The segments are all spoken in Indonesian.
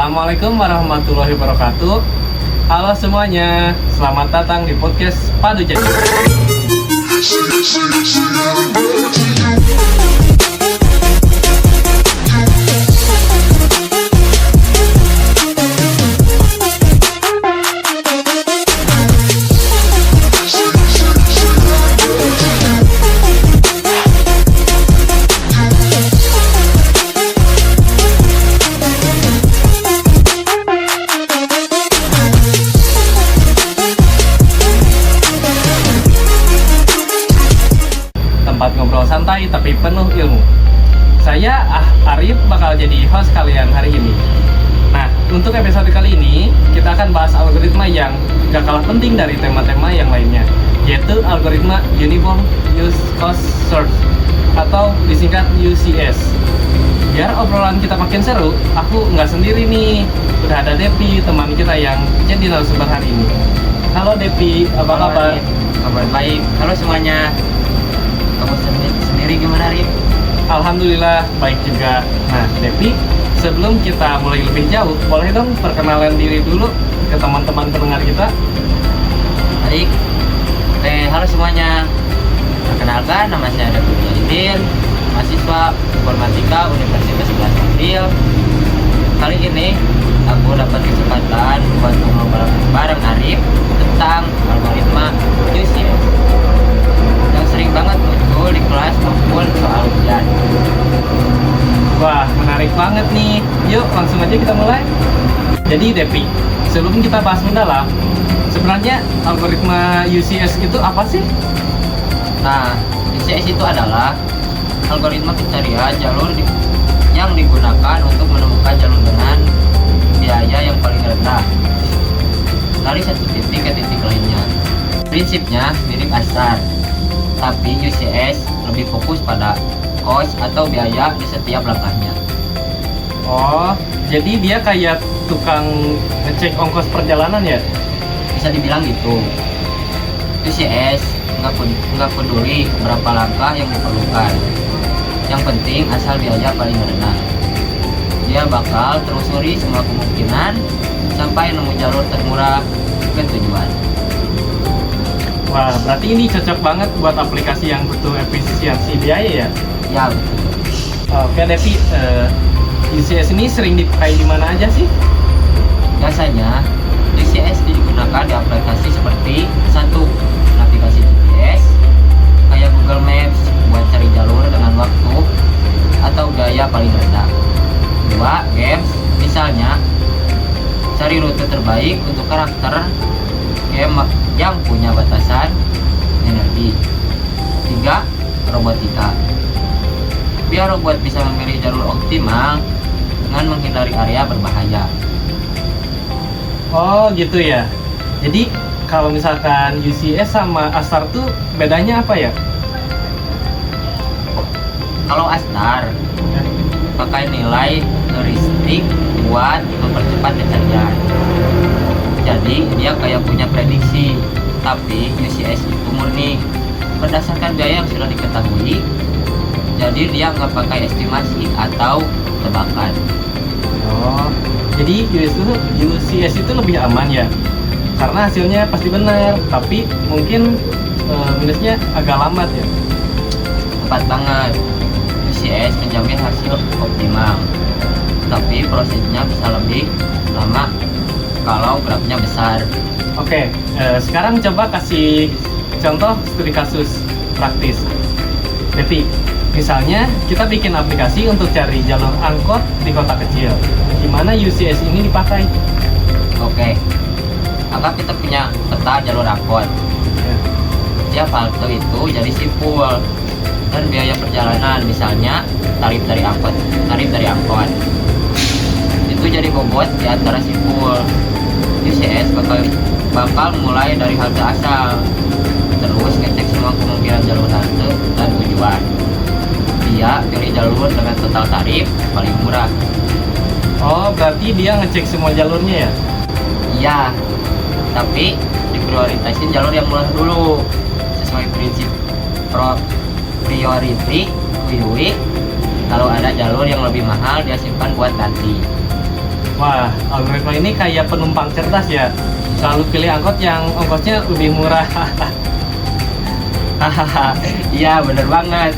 Assalamualaikum warahmatullahi wabarakatuh. Halo semuanya, selamat datang di podcast Padu Jadi. Tempat ngobrol santai tapi penuh ilmu. Saya Arif bakal jadi host kalian hari ini. Nah, untuk episode kali ini kita akan bahas algoritma yang gak kalah penting dari tema-tema yang lainnya, yaitu algoritma Uniform Use Cost Search atau disingkat UCS. Biar obrolan kita makin seru, aku nggak sendiri nih. Udah ada Depi, teman kita yang jadi narasumber hari ini. Halo Depi, apa kabar? Kabar baik. Halo semuanya. Kamu sendiri gimana, Rif? Alhamdulillah baik juga. Nah, Depi, sebelum kita mulai lebih jauh, boleh dong perkenalan diri dulu ke teman-teman pendengar kita? Baik. Halo semuanya. Perkenalkan, nama saya Depi Aidin, mahasiswa Informatika Universitas 11 April. Kali ini aku dapat kesempatan buat ngobrol bareng Arif tentang algoritma UCS yang sering banget muncul di kelas maupun soal ujian. Wah, menarik banget nih. Yuk, langsung aja kita mulai. Jadi Depi, sebelum kita bahas mendalam, sebenarnya algoritma UCS itu apa sih? Nah, UCS itu adalah algoritma pencarian jalur yang digunakan untuk menemukan jalur dengan biaya yang paling rendah dari satu titik ke titik lainnya. Prinsipnya mirip ASTAR, tapi UCS lebih fokus pada cost atau biaya di setiap langkahnya. Oh, jadi dia kayak tukang ngecek ongkos perjalanan ya? Bisa dibilang gitu. UCS nggak peduli berapa langkah yang diperlukan. Yang penting asal biaya paling rendah. Dia bakal telusuri semua kemungkinan sampai nemu jalur termurah ke tujuan. Wah, berarti ini cocok banget buat aplikasi yang butuh efisiensi biaya ya? Ya betul. Oke Devi, UCS ini sering dipakai di mana aja sih? Biasanya UCS digunakan di aplikasi seperti satu, navigasi GPS kayak Google Maps buat cari jalur dengan waktu atau gaya paling rendah. Dua, games, misalnya cari rute terbaik untuk karakter game yang punya batasan energi. Tiga, robotika, biar robot bisa memilih jalur optimal dengan menghindari area berbahaya. Oh gitu ya. Jadi kalau misalkan UCS sama ASTAR tuh bedanya apa ya? Kalau ASTAR pakai nilai heuristik buat mempercepat pencarian. Jadi dia kayak punya prediksi, tapi UCS itu murni berdasarkan biaya yang sudah diketahui. Jadi dia nggak pakai estimasi atau tebakan. Oh, jadi UCS itu lebih aman ya? Karena hasilnya pasti benar, tapi mungkin minusnya agak lambat ya? Tepat banget. UCS menjamin hasil optimal, tapi prosesnya bisa lebih lama kalau grafnya besar. Oke, sekarang coba kasih contoh studi kasus praktis. Devi, misalnya kita bikin aplikasi untuk cari jalur angkot di kota kecil. Gimana UCS ini dipakai? Oke, anggap kita punya peta jalur angkot. Setiap halte itu jadi simpul dan biaya perjalanan, misalnya tarif dari angkot itu jadi bobot di antara simpul. UCS bakal mulai dari halte asal, terus ngecek semua kemungkinan jalur halte dan tujuan. Dia pilih jalur dengan total tarif paling murah. Oh, berarti dia ngecek semua jalurnya ya? Iya, tapi diprioritasin jalur yang murah dulu sesuai prinsip priority WIWI. Kalau ada jalur yang lebih mahal dia simpan buat nanti. Wah, algoritma ini kayak penumpang cerdas ya. Selalu pilih angkot yang ongkosnya lebih murah. Hahaha, iya bener banget.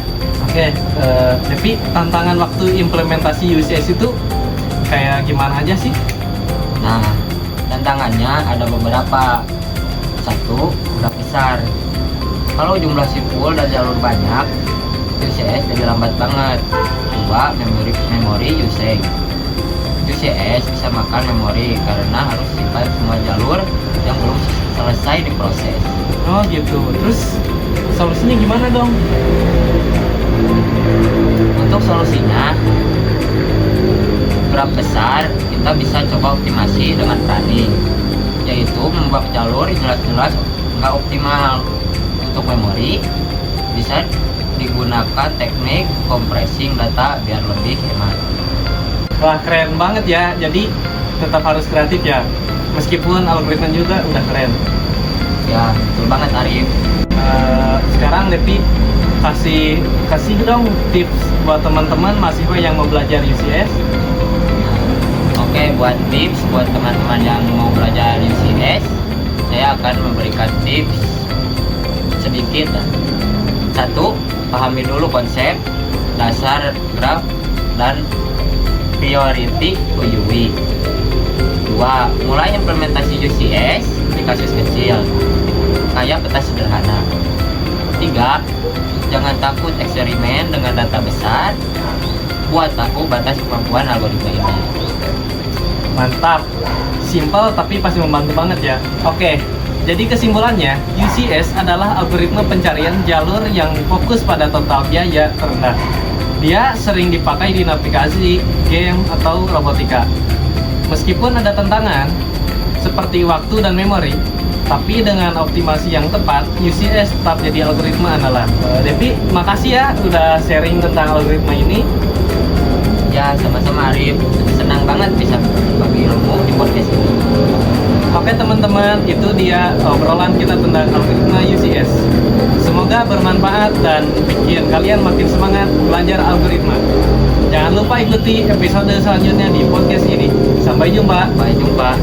Oke, tapi tantangan waktu implementasi UCS itu kayak gimana aja sih? Nah, tantangannya ada beberapa. Satu, udah besar. Kalau jumlah simpul dan jalur banyak, UCS jadi lambat banget. Dua, memori usage. UCS bisa makan memori karena harus simpan semua jalur yang belum selesai diproses. Oh gitu. Terus solusinya gimana dong? Untuk solusinya, graf besar kita bisa coba optimasi dengan planning, yaitu membuat jalur jelas-jelas nggak optimal. Untuk memori bisa digunakan teknik compressing data biar lebih hemat. Wah, keren banget ya. Jadi tetap harus kreatif ya. Meskipun algoritma juga udah keren. Ya, betul banget Arif. Sekarang Lepi kasih dong tips buat teman-teman mahasiswa yang mau belajar UCS. Oke, buat tips buat teman-teman yang mau belajar UCS, saya akan memberikan tips sedikit. Satu, pahami dulu konsep dasar graf dan priority UUI. Dua, mulai implementasi UCS di kasus kecil, kayak peta sederhana. Tiga, jangan takut eksperimen dengan data besar. Buat tahu batas kemampuan algoritma ini. Mantap, simple tapi pasti membantu banget ya. Oke, jadi kesimpulannya, UCS adalah algoritma pencarian jalur yang fokus pada total biaya terendah. Dia sering dipakai di navigasi, game, atau robotika. Meskipun ada tantangan, seperti waktu dan memori, tapi dengan optimasi yang tepat, UCS tetap jadi algoritma andalan. Devi, makasih ya udah sharing tentang algoritma ini. Ya, sama-sama Arif. Senang banget bisa berbagi ilmu di podcast ini. Oke teman-teman, itu dia obrolan kita tentang algoritma UCS. Semoga bermanfaat dan bikin kalian makin semangat belajar algoritma. Jangan lupa ikuti episode selanjutnya di podcast ini. Sampai jumpa. Sampai jumpa.